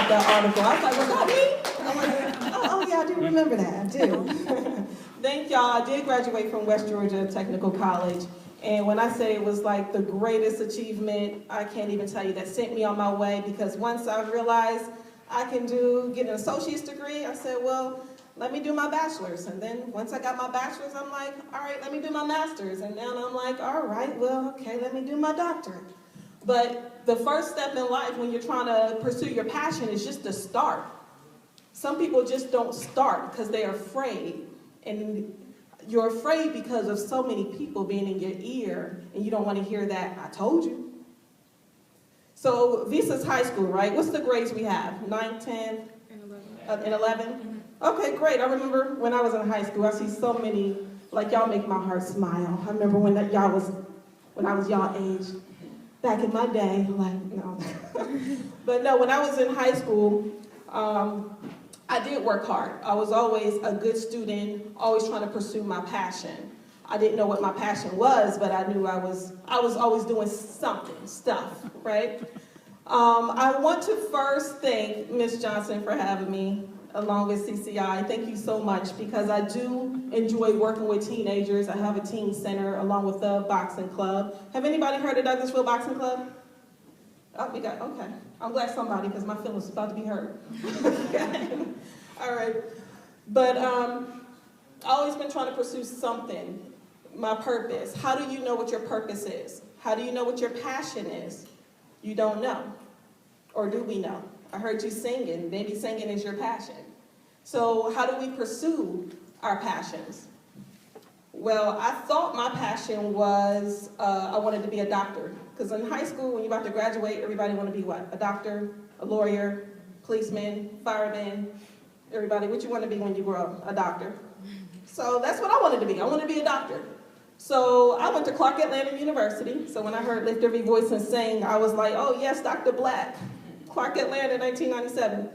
about that article. I was like, was that me? I'm like, oh yeah, I do remember that. I do. Thank y'all. I did graduate from West Georgia Technical College. And when I say it was like the greatest achievement, I can't even tell you, that sent me on my way, because once I realized I can get an associate's degree, I said, well, let me do my bachelor's. And then once I got my bachelor's, I'm like, all right, let me do my master's. And then I'm like, all right, well, okay, let me do my doctorate. But the first step in life when you're trying to pursue your passion is just to start. Some people just don't start because they're afraid. And you're afraid because of so many people being in your ear, and you don't want to hear that, I told you. So Visa's high school, right? What's the grades we have? 9, 10? And 11? Mm-hmm. Okay, great. I remember when I was in high school, I see so many, like, y'all make my heart smile. I remember when I was y'all age. Back in my day, like, no. But no, when I was in high school, I did work hard. I was always a good student, always trying to pursue my passion. I didn't know what my passion was, but I knew I was always doing stuff, right? I want to first thank Ms. Johnson for having me, along with CCI. Thank you so much, because I do enjoy working with teenagers. I have a teen center along with the boxing club. Have anybody heard of Douglasville Boxing Club? Oh, we got, okay. I'm glad somebody, because my feelings is about to be hurt. All right. But I've always been trying to pursue something, my purpose. How do you know what your purpose is? How do you know what your passion is? You don't know. Or do we know? I heard you singing. Maybe singing is your passion. So how do we pursue our passions? Well, I thought my passion was I wanted to be a doctor. Because in high school, when you're about to graduate, everybody want to be what? A doctor, a lawyer, policeman, fireman. Everybody, what you want to be when you grow up? A doctor. So that's what I wanted to be. I wanted to be a doctor. So I went to Clark Atlanta University. So when I heard Lift Every Voice and Sing, I was like, oh yes, Dr. Black. Clark Atlanta, 1997.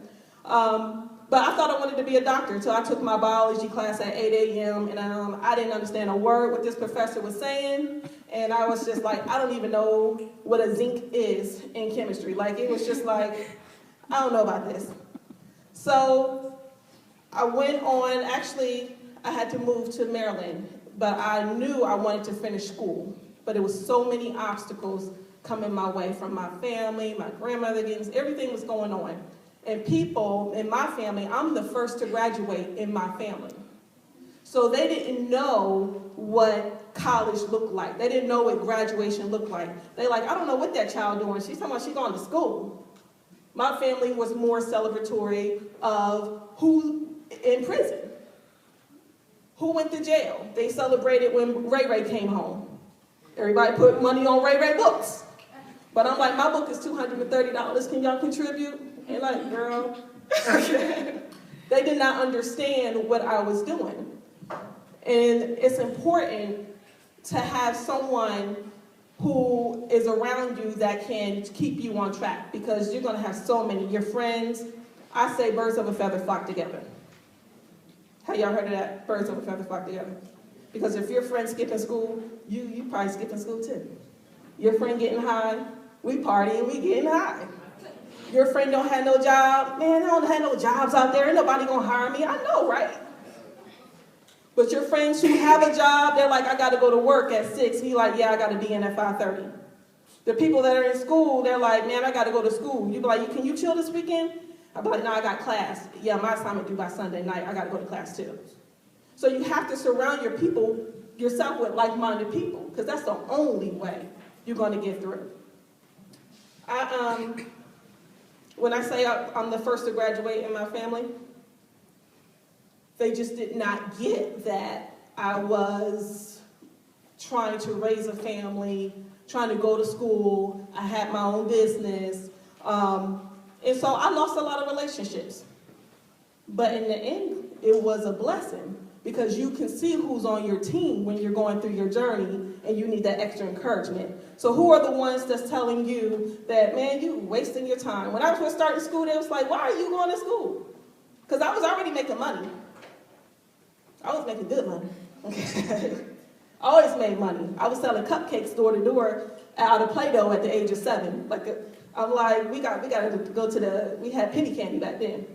But I thought I wanted to be a doctor until I took my biology class at 8 a.m. and I didn't understand a word what this professor was saying. And I was just like, I don't even know what a zinc is in chemistry. Like, it was just like, I don't know about this. So I went on, actually, I had to move to Maryland, but I knew I wanted to finish school. But it was so many obstacles coming my way from my family, my grandmother, everything was going on. And people in my family, I'm the first to graduate in my family. So they didn't know what college looked like. They didn't know what graduation looked like. They like, I don't know what that child doing. She's talking about she going to school. My family was more celebratory of who in prison, who went to jail. They celebrated when Ray Ray came home. Everybody put money on Ray Ray books. But I'm like, my book is $230. Can y'all contribute? And like, girl, they did not understand what I was doing. And it's important to have someone who is around you that can keep you on track, because you're going to have so many. Your friends, I say birds of a feather flock together. Have y'all heard of that? Birds of a feather flock together. Because if your friend's skipping school, you probably skipping school too. Your friend getting high, we partying, we getting high. Your friend don't have no job. Man, I don't have no jobs out there. Ain't nobody gonna hire me. I know, right? But your friends who have a job, they're like, I gotta go to work at 6. And you're like, yeah, I gotta be in at 5:30. The people that are in school, they're like, man, I gotta go to school. You be like, can you chill this weekend? I'll be like, no, I got class. Yeah, my assignment due by Sunday night. I gotta go to class too. So you have to surround yourself with like-minded people, because that's the only way you're gonna get through. When I say I'm the first to graduate in my family, they just did not get that I was trying to raise a family, trying to go to school. I had my own business. And so I lost a lot of relationships. But in the end, it was a blessing, because you can see who's on your team when you're going through your journey and you need that extra encouragement. So who are the ones that's telling you that, man, you wasting your time? When I was first starting school, they was like, why are you going to school? Because I was already making money. I was making good money. I always made money. I was selling cupcakes door to door out of Play-Doh at the age of 7. Like, I'm like, we got to go to we had penny candy back then.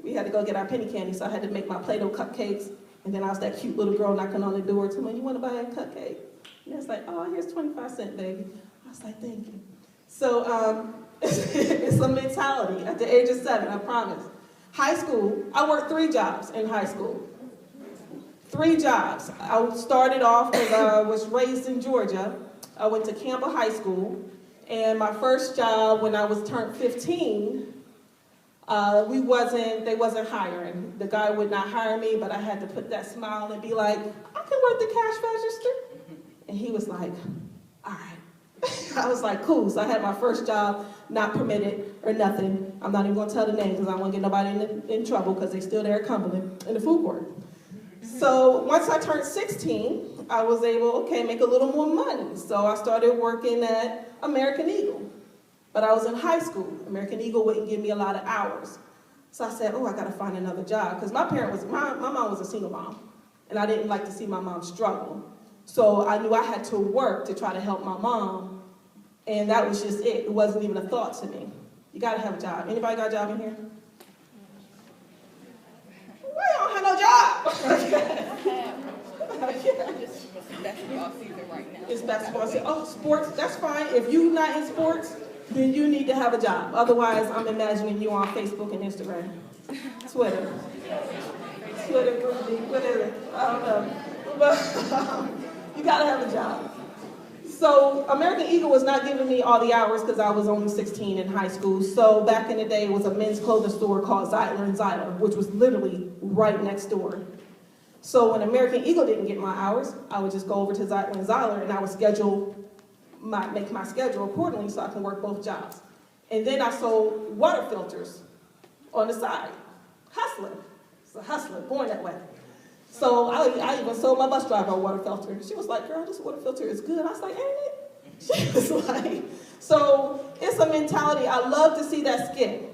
We had to go get our penny candy, so I had to make my Play-Doh cupcakes. And then I was that cute little girl knocking on the door, telling me, you want to buy a cupcake? And it's like, oh, here's 25 cents, baby. I was like, thank you. So it's a mentality at the age of 7, I promise. High school, I worked 3 jobs in high school. 3 jobs. I started off because I was raised in Georgia. I went to Campbell High School. And my first job when I was turned 15, they wasn't hiring. The guy would not hire me, but I had to put that smile and be like, I can work the cash register. And he was like, all right. I was like, cool. So I had my first job, not permitted or nothing. I'm not even going to tell the name because I don't want to get nobody in trouble because they still there at Cumberland in the food court. So once I turned 16, I was able, make a little more money. So I started working at American Eagle. But I was in high school. American Eagle wouldn't give me a lot of hours. So I said, I got to find another job. Because my mom was a single mom. And I didn't like to see my mom struggle. So I knew I had to work to try to help my mom. And that was just it. It wasn't even a thought to me. You got to have a job. Anybody got a job in here? Why y'all have no job? It's basketball season right now. It's basketball season. Oh, sports, that's fine. If you're not in sports, then you need to have a job. Otherwise, I'm imagining you on Facebook and Instagram. Twitter, whatever. I don't know. But you got to have a job. So American Eagle was not giving me all the hours because I was only 16 in high school. So back in the day, it was a men's clothing store called Zeitler & Zeitler, which was literally right next door. So when American Eagle didn't get my hours, I would just go over to Zeitler & Zeitler and I would make my schedule accordingly so I can work both jobs. And then I sold water filters on the side. Hustler. It's a hustler, born that way. So I even sold my bus driver a water filter. She was like, girl, this water filter is good. I was like, ain't it? She was like, so it's a mentality. I love to see that skit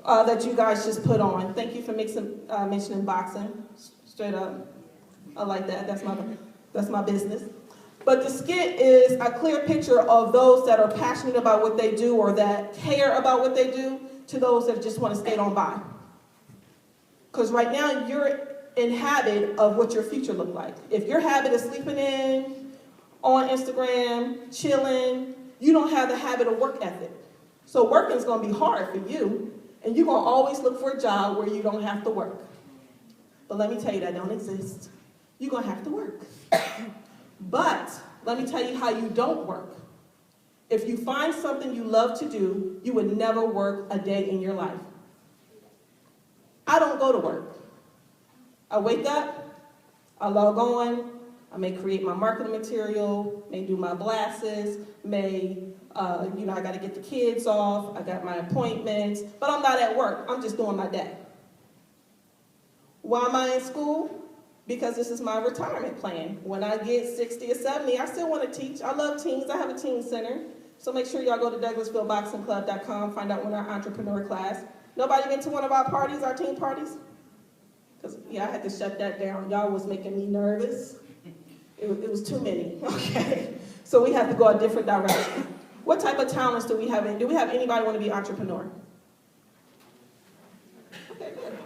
that you guys just put on. Thank you for mentioning boxing. Straight up. I like that. That's my business. But the skit is a clear picture of those that are passionate about what they do or that care about what they do to those that just want to skate on by. Because right now you're in habit of what your future look like. If your habit is sleeping in, on Instagram, chilling, you don't have the habit of work ethic. So working is going to be hard for you, and you're going to always look for a job where you don't have to work. But let me tell you, that don't exist. You're going to have to work. But let me tell you how you don't work. If you find something you love to do, you would never work a day in your life. I don't go to work. I wake up, I log on, I may create my marketing material, may do my blasts, I got to get the kids off, I got my appointments, but I'm not at work. I'm just doing my day. Why am I in school? Because this is my retirement plan. When I get 60 or 70, I still want to teach. I love teens. I have a teen center. So make sure y'all go to DouglasvilleBoxingClub.com, find out when our entrepreneur class. Nobody been to one of our parties, our teen parties? Because, I had to shut that down. Y'all was making me nervous. It was too many, okay? So we have to go a different direction. What type of talents do we have? Do we have anybody want to be an entrepreneur? Okay, good.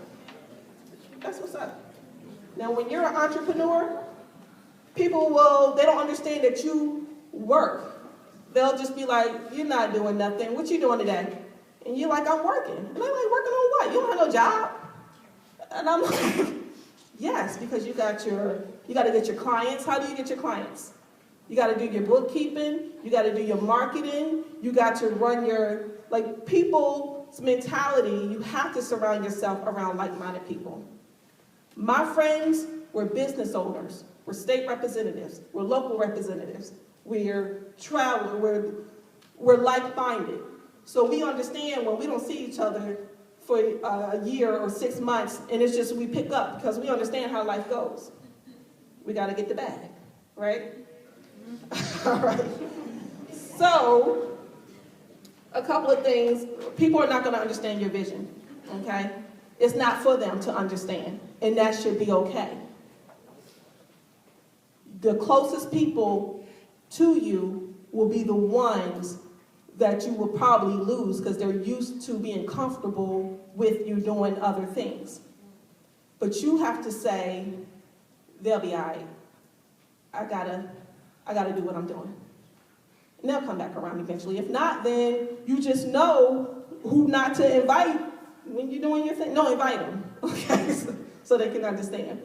That's what's up. Now, when you're an entrepreneur, people they don't understand that you work. They'll just be like, you're not doing nothing. What you doing today? And you're like, I'm working. And they're like, working on what? You don't have no job? And I'm like, yes, because you got to get your clients. How do you get your clients? You got to do your bookkeeping. You got to do your marketing. You got to run people's mentality. You have to surround yourself around like-minded people. My friends were business owners. We're state representatives. We're local representatives. We're travelers. We're like-minded. So we understand when we don't see each other for a year or 6 months, and it's just we pick up because we understand how life goes. We got to get the bag, right? All right. So, a couple of things. People are not going to understand your vision, okay? It's not for them to understand, and that should be okay. The closest people to you will be the ones that you will probably lose because they're used to being comfortable with you doing other things. But you have to say, they'll be all right. I gotta do what I'm doing. And they'll come back around eventually. If not, then you just know who not to invite when you're doing your thing. No, invite them, okay, so they can understand.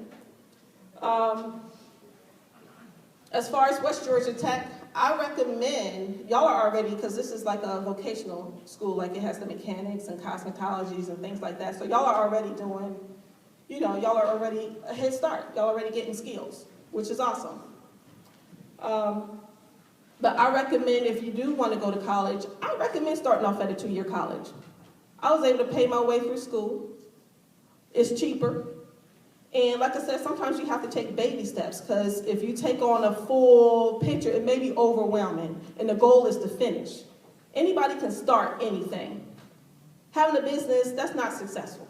As far as West Georgia Tech, I recommend, y'all are already, because this is like a vocational school, like it has the mechanics and cosmetologies and things like that, so y'all are already doing, y'all are already a head start. Y'all already getting skills, which is awesome. But I recommend, if you do want to go to college, I recommend starting off at a 2-year college. I was able to pay my way through school. It's cheaper. And like I said, sometimes you have to take baby steps, because if you take on a full picture, it may be overwhelming, and the goal is to finish. Anybody can start anything. Having a business, that's not successful.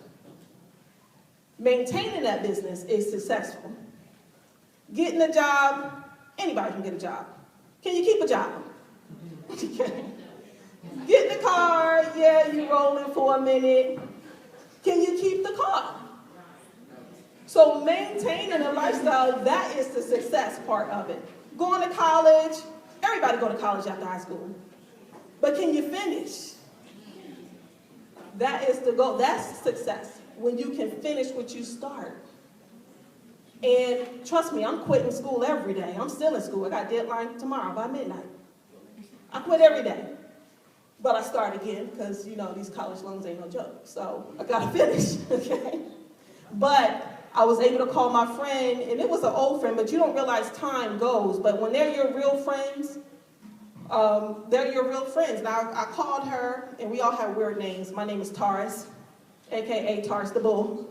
Maintaining that business is successful. Getting a job, anybody can get a job. Can you keep a job? Get in the car, yeah, you rolling for a minute. Can you keep the car? So maintaining a lifestyle, that is the success part of it. Going to college, everybody go to college after high school. But can you finish? That is the goal. That's success, when you can finish what you start. And trust me, I'm quitting school every day. I'm still in school. I got a deadline tomorrow by midnight. I quit every day. But I start again because, these college loans ain't no joke. So I got to finish, okay? But I was able to call my friend, and it was an old friend, but you don't realize time goes. But when they're your real friends, they're your real friends. Now, I called her, and we all have weird names. My name is Taurus, a.k.a. Taurus the Bull.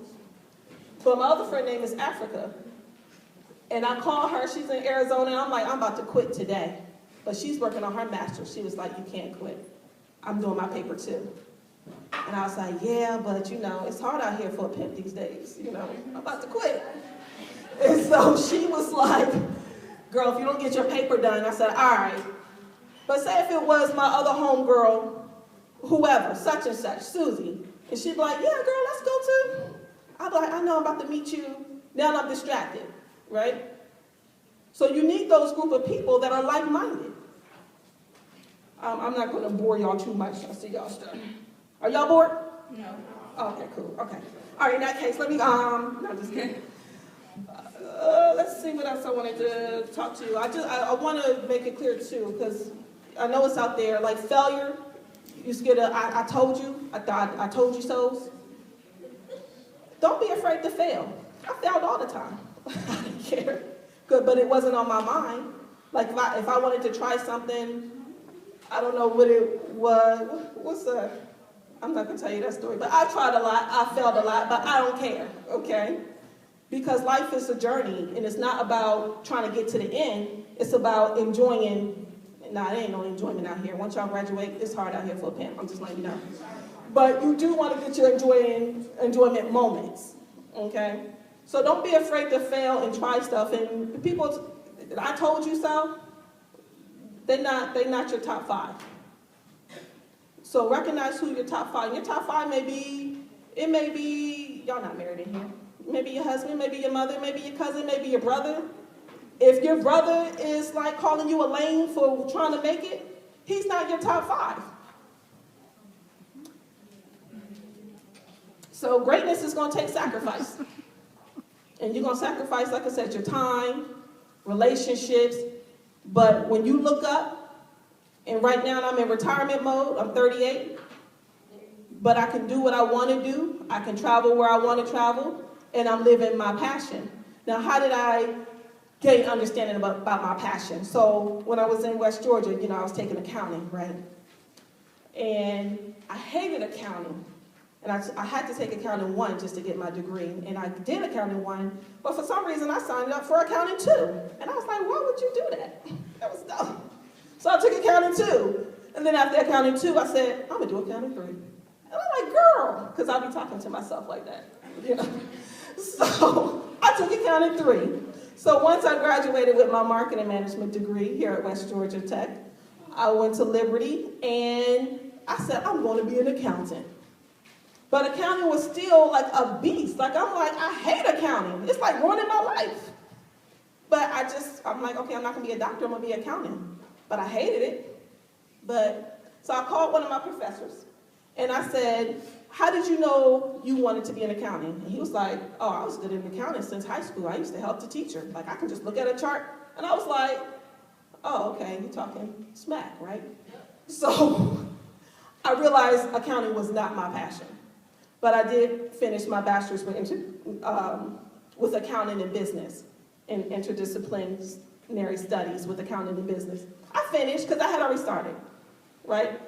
But my other friend name is Africa. And I called her, she's in Arizona, and I'm like, I'm about to quit today. But she's working on her master's. She was like, you can't quit. I'm doing my paper too. And I was like, yeah, but it's hard out here for a pimp these days. I'm about to quit. And so she was like, girl, if you don't get your paper done, I said, all right. But say if it was my other homegirl, whoever, such and such, Susie, and she'd be like, yeah, girl, let's go too. I'd be like, I know I'm about to meet you. Now I'm distracted, right? So you need those group of people that are like-minded. I'm not going to bore y'all too much. I see y'all stuff. Are y'all bored? No. Oh, okay, cool. Okay. All right, in that case, let me, no, just kidding. Let's see what else I wanted to talk to you. I want to make it clear, too, because I know it's out there. Like failure, you get I told you, I told you so's. Don't be afraid to fail. I failed all the time. I didn't care. Good, but it wasn't on my mind. Like if I wanted to try something, I don't know what it was. I'm not going to tell you that story, but I tried a lot. I failed a lot, but I don't care, okay? Because life is a journey, and it's not about trying to get to the end. It's about enjoying. Nah, there ain't no enjoyment out here. Once y'all graduate, it's hard out here for a pimp. I'm just letting you know. But you do want to get your enjoyment moments, okay? So don't be afraid to fail and try stuff. And people, I told you so, they're not your top 5. So recognize who your top 5. Your top 5 may be, y'all not married in here. Maybe your husband, maybe your mother, maybe your cousin, maybe your brother. If your brother is like calling you a lame for trying to make it, he's not your top 5. So greatness is going to take sacrifice. And you're going to sacrifice, like I said, your time, relationships. But when you look up, and right now I'm in retirement mode, I'm 38, but I can do what I want to do. I can travel where I want to travel, and I'm living my passion. Now, how did I gain understanding about my passion? So when I was in West Georgia, I was taking accounting, right? And I hated accounting. And I had to take accounting 1 just to get my degree. And I did accounting 1, but for some reason I signed up for accounting 2. And I was like, why would you do that? That was dumb. So I took accounting 2. And then after accounting 2, I said, I'm going to do accounting 3. And I'm like, girl, because I'll be talking to myself like that. So I took accounting 3. So once I graduated with my marketing management degree here at West Georgia Tech, I went to Liberty, and I said, I'm going to be an accountant. But accounting was still like a beast. Like, I hate accounting. It's like ruining my life. But I'm like, okay, I'm not going to be a doctor, I'm going to be an accountant. But I hated it. So I called one of my professors, and I said, how did you know you wanted to be an accountant? And he was like, oh, I was good in accounting since high school. I used to help the teacher. Like, I can just look at a chart. And I was like, oh, okay, you're talking smack, right? So I realized accounting was not my passion. But I did finish my bachelor's with accounting and business in interdisciplinary studies with accounting and business. I finished because I had already started, right?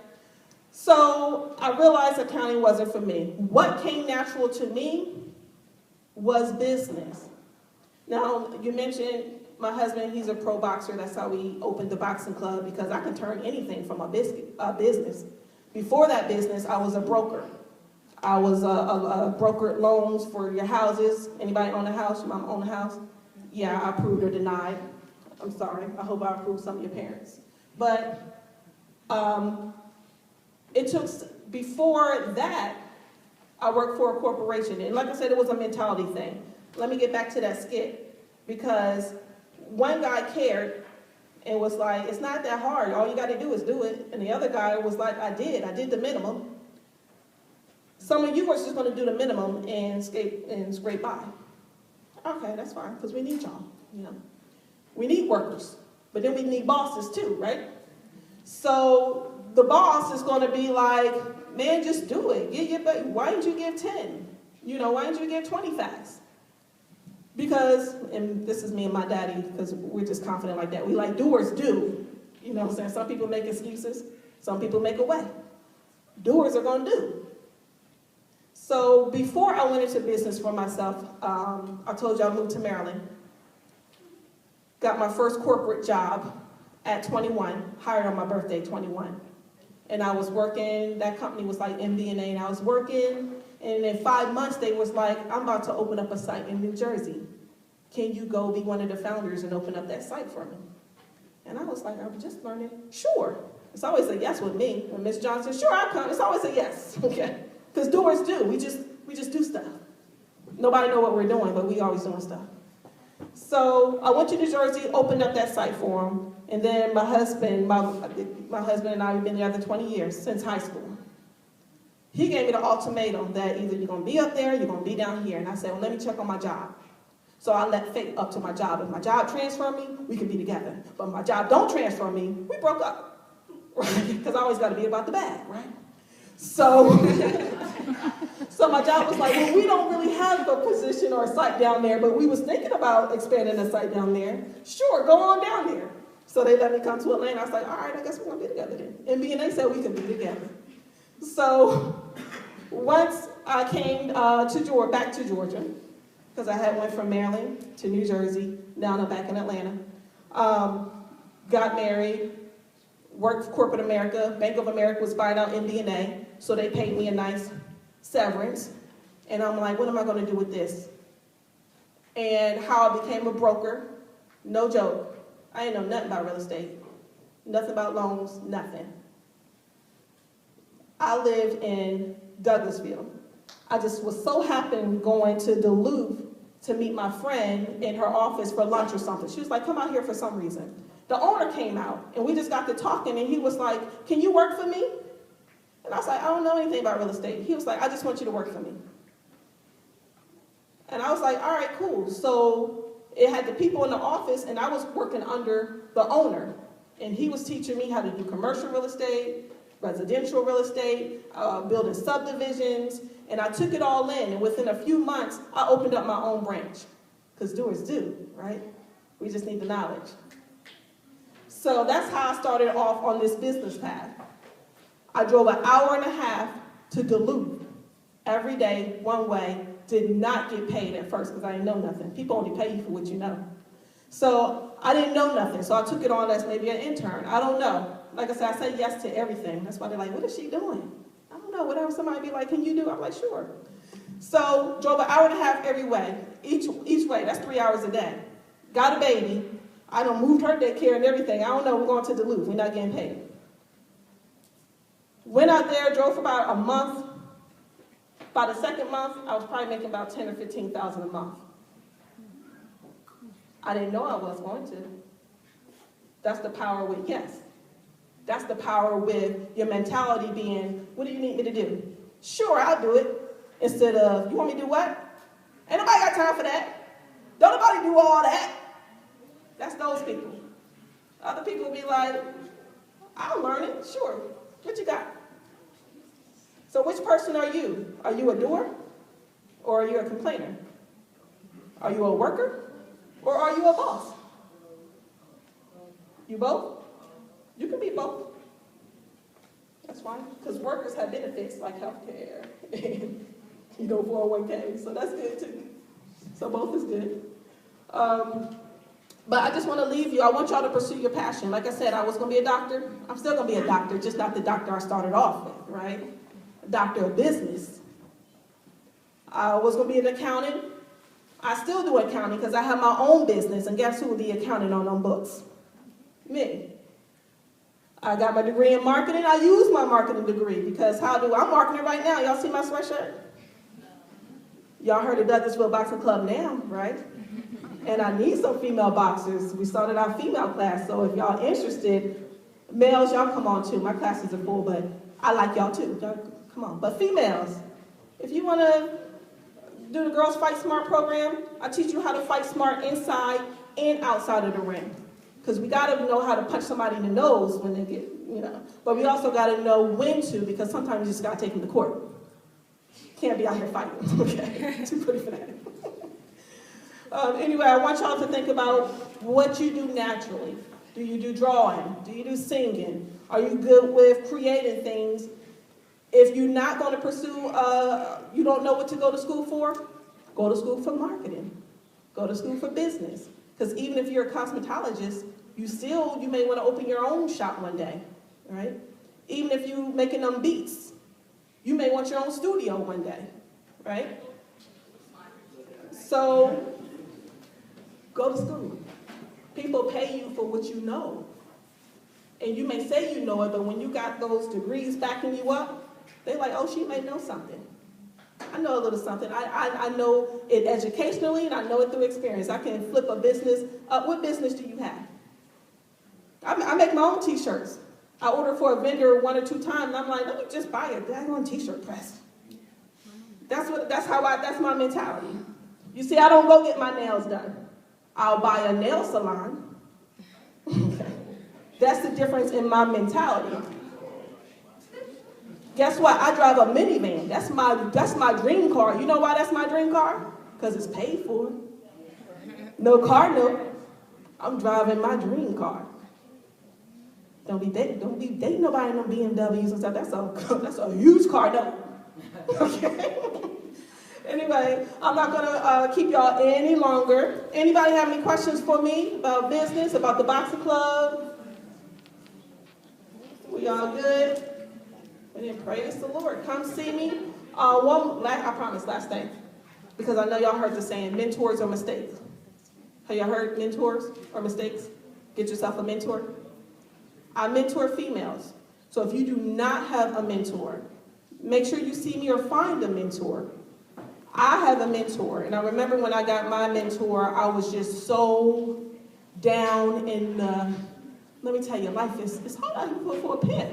So I realized accounting wasn't for me. What came natural to me was business. Now, you mentioned my husband, he's a pro boxer. That's how we opened the boxing club, because I can turn anything from a business. Before that business, I was a broker. I was a brokered loans for your houses. Anybody own a house? Your mom own a house? Yeah, I approved or denied. I'm sorry. I hope I approved some of your parents. But before that, I worked for a corporation. And like I said, it was a mentality thing. Let me get back to that skit, because one guy cared and was like, it's not that hard. All you got to do is do it. And the other guy was like, I did the minimum. Some of you are just going to do the minimum and scrape by. Okay, that's fine, because we need y'all, We need workers, but then we need bosses too, right? So the boss is going to be like, man, just do it. Why didn't you give 10? Why didn't you give 20 facts? Because, and this is me and my daddy, because we're just confident like that. We like doers do. You know what I'm saying? Some people make excuses. Some people make a way. Doers are going to do. So before I went into business for myself, I told you I moved to Maryland. Got my first corporate job at 21, hired on my birthday, 21. And I was working, that company was like MBNA, and I was working, and in 5 months they was like, I'm about to open up a site in New Jersey. Can you go be one of the founders and open up that site for me? And I was like, I'm just learning. Sure. It's always a yes with me. When Miss Johnson, sure, I'll come. It's always a yes, okay? Because doers do. We just do stuff. Nobody know what we're doing, but we always doing stuff. So I went to New Jersey, opened up that site for him, and then my husband and I have been together 20 years, since high school. He gave me the ultimatum that either you're going to be up there, or you're going to be down here. And I said, well, let me check on my job. So I let fate up to my job. If my job transfer me, we can be together. But if my job don't transfer me, we broke up, right? Because I always got to be about the bag, right? So my job was like, well, we don't really have a position or a site down there, but we was thinking about expanding a site down there. Sure, go on down there. So they let me come to Atlanta. I was like, all right, I guess we're going to be together then. And they said we could be together. So once I came back to Georgia, because I had went from Maryland to New Jersey, now I'm back in Atlanta, got married, worked for corporate America. Bank of America was buying out MBNA, so they paid me a nice severance. And I'm like, what am I going to do with this? And how I became a broker, no joke. I didn't know nothing about real estate, nothing about loans, nothing. I lived in Douglasville. I just was so happy going to Duluth to meet my friend in her office for lunch or something. She was like, come out here for some reason. The owner came out, and we just got to talking, and he was like, can you work for me? And I was like, I don't know anything about real estate. He was like, I just want you to work for me. And I was like, all right, cool. So it had the people in the office, and I was working under the owner. And he was teaching me how to do commercial real estate, residential real estate, building subdivisions. And I took it all in. And within a few months, I opened up my own branch. Because doers do, right? We just need the knowledge. So that's how I started off on this business path. I drove an hour and a half to Duluth every day, one way. Did not get paid at first because I didn't know nothing. People only pay you for what you know. So I didn't know nothing. So I took it on as maybe an intern. I don't know. Like I said, I say yes to everything. That's why they're like, what is she doing? I don't know. Whatever somebody be like, can you do? I'm like, sure. So drove an hour and a half every way. Each way. That's 3 hours a day. Got a baby. I done moved her daycare and everything. I don't know. We're going to Duluth. We're not getting paid. Went out there, drove for about a month. By the second month, I was probably making about $10,000 or $15,000 a month. I didn't know I was going to. That's the power with yes. That's the power with your mentality being, what do you need me to do? Sure, I'll do it. Instead of, you want me to do what? Ain't nobody got time for that. Don't nobody do all that. That's those people. Other people will be like, I'll learn it, sure. What you got? So which person are you? Are you a doer? Or are you a complainer? Are you a worker? Or are you a boss? You both? You can be both. That's fine. Because workers have benefits like healthcare and 401k. So that's good too. So both is good. But I just want to leave you. I want y'all to pursue your passion. Like I said, I was going to be a doctor. I'm still going to be a doctor, just not the doctor I started off with, right? A doctor of business. I was going to be an accountant. I still do accounting because I have my own business. And guess who will be accounting on them books? Me. I got my degree in marketing. I use my marketing degree because I'm marketing right now. Y'all see my sweatshirt? Y'all heard of Douglasville Boxing Club now, right? And I need some female boxers. We started our female class, so if y'all interested, males, y'all come on too. My classes are full, but I like y'all too. Y'all come on. But females, if you want to do the Girls Fight Smart program, I teach you how to fight smart inside and outside of the ring. Because we got to know how to punch somebody in the nose when they get, But we also got to know when to, because sometimes you just got to take them to court. Can't be out here fighting, okay? Too pretty for that. Anyway, I want y'all to think about what you do naturally. Do you do drawing? Do you do singing? Are you good with creating things? If you're not going to pursue, you don't know what to go to school for marketing. Go to school for business. Because even if you're a cosmetologist, you may want to open your own shop one day, right? Even if you're making them beats, you may want your own studio one day, right? So, go to school. People pay you for what you know. And you may say you know it, but when you got those degrees backing you up, they're like, oh, she may know something. I know a little something. I know it educationally, and I know it through experience. I can flip a business. What business do you have? I make my own t-shirts. I order for a vendor 1 or 2 times, and I'm like, let me just buy a daggone t-shirt press. That's my mentality. You see, I don't go get my nails done. I'll buy a nail salon. That's the difference in my mentality. Guess what? I drive a minivan. That's my dream car. You know why that's my dream car? Because it's paid for. No car note. I'm driving my dream car. Don't be dating nobody in them BMWs and stuff. That's a huge car note. Okay. Anyway, I'm not gonna keep y'all any longer. Anybody have any questions for me about business, about the boxing club? We all good? And then praise the Lord. Come see me. I promise, last thing. Because I know y'all heard the saying, mentors or mistakes. Have y'all heard mentors or mistakes? Get yourself a mentor. I mentor females. So if you do not have a mentor, make sure you see me or find a mentor. I have a mentor. And I remember when I got my mentor, I was just so down in let me tell you, life is hard out here for a pimp.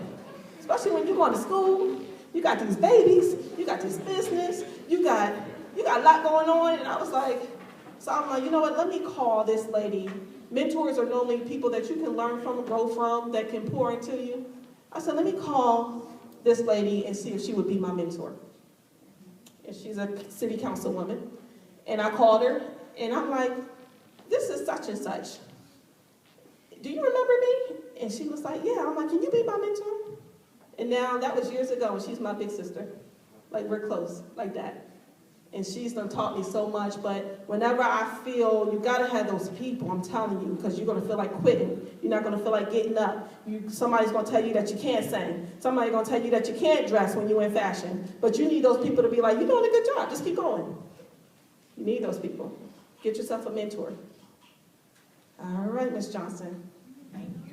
Especially when you're going to school, you got these babies, you got this business, you got a lot going on, and I was like, so I'm like, you know what, let me call this lady. Mentors are normally people that you can learn from, grow from, that can pour into you. I said, let me call this lady and see if she would be my mentor. And she's a city councilwoman. And I called her, and I'm like, this is such and such. Do you remember me? And she was like, yeah. I'm like, can you be my mentor? And now, that was years ago, and she's my big sister. Like, we're close, like that. And she's done taught me so much, but whenever I feel, you gotta have those people, I'm telling you, because you're gonna feel like quitting. You're not gonna feel like getting up. Somebody's gonna tell you that you can't sing. Somebody's gonna tell you that you can't dress when you're in fashion. But you need those people to be like, you're doing a good job, just keep going. You need those people. Get yourself a mentor. All right, Miss Johnson. Thank you.